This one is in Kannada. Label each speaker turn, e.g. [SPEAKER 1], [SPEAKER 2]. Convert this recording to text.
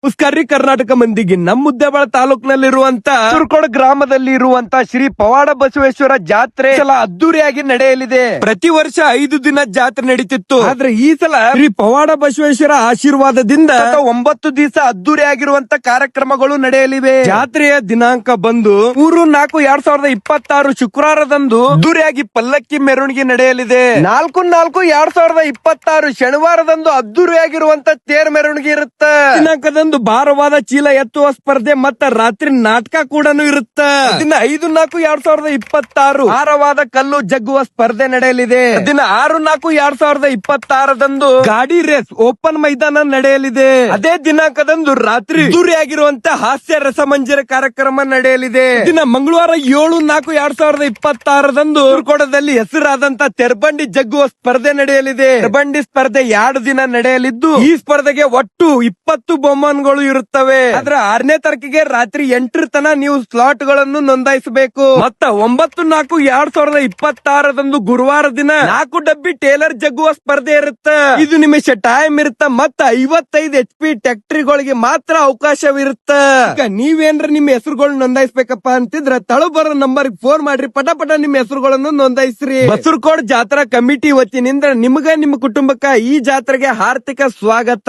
[SPEAKER 1] ನಮಸ್ಕಾರ ಕರ್ನಾಟಕ ಮಂದಿಗೆ ನಮ್ಮ ಮುದ್ದೇಬಾಳ ತಾಲೂಕಿನಲ್ಲಿರುವಂತ ಸುರ್ಕೋಡ್ ಗ್ರಾಮದಲ್ಲಿ ಇರುವಂತ ಶ್ರೀ ಪವಾಡ ಬಸವೇಶ್ವರ ಜಾತ್ರೆ ಸಲ ಅದ್ದೂರಿಯಾಗಿ ನಡೆಯಲಿದೆ. ಪ್ರತಿ ವರ್ಷ 5 ದಿನ ಜಾತ್ರೆ ನಡೀತಿತ್ತು. ಆದ್ರೆ ಈ ಸಲ ಶ್ರೀ ಪವಾಡ ಬಸವೇಶ್ವರ ಆಶೀರ್ವಾದದಿಂದ 9 ದಿವಸ ಅದ್ದೂರಿಯಾಗಿರುವಂತ ಕಾರ್ಯಕ್ರಮಗಳು ನಡೆಯಲಿವೆ. ಜಾತ್ರೆಯ ದಿನಾಂಕ ಬಂದು 3-4-2026 ಶುಕ್ರವಾರದಂದು ಅದ್ದೂರಿಯಾಗಿ ಪಲ್ಲಕ್ಕಿ ಮೆರವಣಿಗೆ ನಡೆಯಲಿದೆ. 4-4-2026 ಶನಿವಾರದಂದು ಅದ್ದೂರಿಯಾಗಿರುವಂತ ತೇರ್ ಮೆರವಣಿಗೆ ಇರುತ್ತೆ. ದಿನಾಂಕದಂದು ಭಾರವಾದ ಚೀಲ ಎತ್ತುವ ಸ್ಪರ್ಧೆ ಮತ್ತ ರಾತ್ರಿ ನಾಟಕ ಕೂಡ ಇರುತ್ತೆ. 5-4-2026 ಭಾರವಾದ ಕಲ್ಲು ಜಗ್ಗುವ ಸ್ಪರ್ಧೆ ನಡೆಯಲಿದೆ. 6-4-2026 ಗಾಡಿ ರೇಸ್ ಓಪನ್ ಮೈದಾನ ನಡೆಯಲಿದೆ. ಅದೇ ದಿನಾಂಕದಂದು ರಾತ್ರಿ ಅದ್ದೂರಿಯಾಗಿರುವಂತ ಹಾಸ್ಯ ರಸಮಂಜರ ಕಾರ್ಯಕ್ರಮ ನಡೆಯಲಿದೆ. ಮಂಗಳವಾರ 7-4-2026 ಸುರ್ಕೋಟದಲ್ಲಿ ಹೆಸರಾದಂತ ತೆರಬಂಡಿ ಜಗ್ಗುವ ಸ್ಪರ್ಧೆ ನಡೆಯಲಿದೆ. ತೆರಬಂಡಿ ಸ್ಪರ್ಧೆ 2 ದಿನ ನಡೆಯಲಿದ್ದು ಈ ಸ್ಪರ್ಧೆಗೆ ಒಟ್ಟು 20 ಬಹುಮಾನಗಳು ಇರುತ್ತವೆ. ಆದ್ರೆ 6ನೇ ತಾರೀಕಿಗೆ ರಾತ್ರಿ 8 ತನ ನೀವು ಸ್ಲಾಟ್ ಗಳನ್ನು ನೋಂದಾಯಿಸಬೇಕು. ಮತ್ತ 9-4-2026 ಗುರುವಾರ ದಿನ 4 ಡಬ್ಬಿ ಟೇಲರ್ ಜಗ್ಗುವ ಸ್ಪರ್ಧೆ ಇರುತ್ತೆ. 5 ನಿಮಿಷ ಟೈಮ್ ಇರುತ್ತೆ. ಮತ್ತ 55 HP ಟ್ಯಾಕ್ಟ್ರಿಗಳಿಗೆ ಮಾತ್ರ ಅವಕಾಶವಿರುತ್ತೆ. ಈಗ ನೀವೇನ್ರ ನಿಮ್ಮ ಹೆಸರುಗಳು ನೋಂದಾಯಿಸಬೇಕಪ್ಪ ಅಂತಿದ್ರ ತಳು ಬರೋ ನಂಬರ್ ಫೋನ್ ಮಾಡ್ರಿ, ಪಟ ನಿಮ್ಮ ಹೆಸರುಗಳನ್ನು ನೋಂದಾಯಿಸ್ರಿ. ಬಸರ್ಕೋಡ್ ಜಾತ್ರಾ ಕಮಿಟಿ ವತಿಯಿಂದ ನಿಮ್ಗ ನಿಮ್ಮ ಕುಟುಂಬಕ್ಕ ಈ ಜಾತ್ರೆಗೆ ಹಾರ್ದಿಕ ಸ್ವಾಗತ.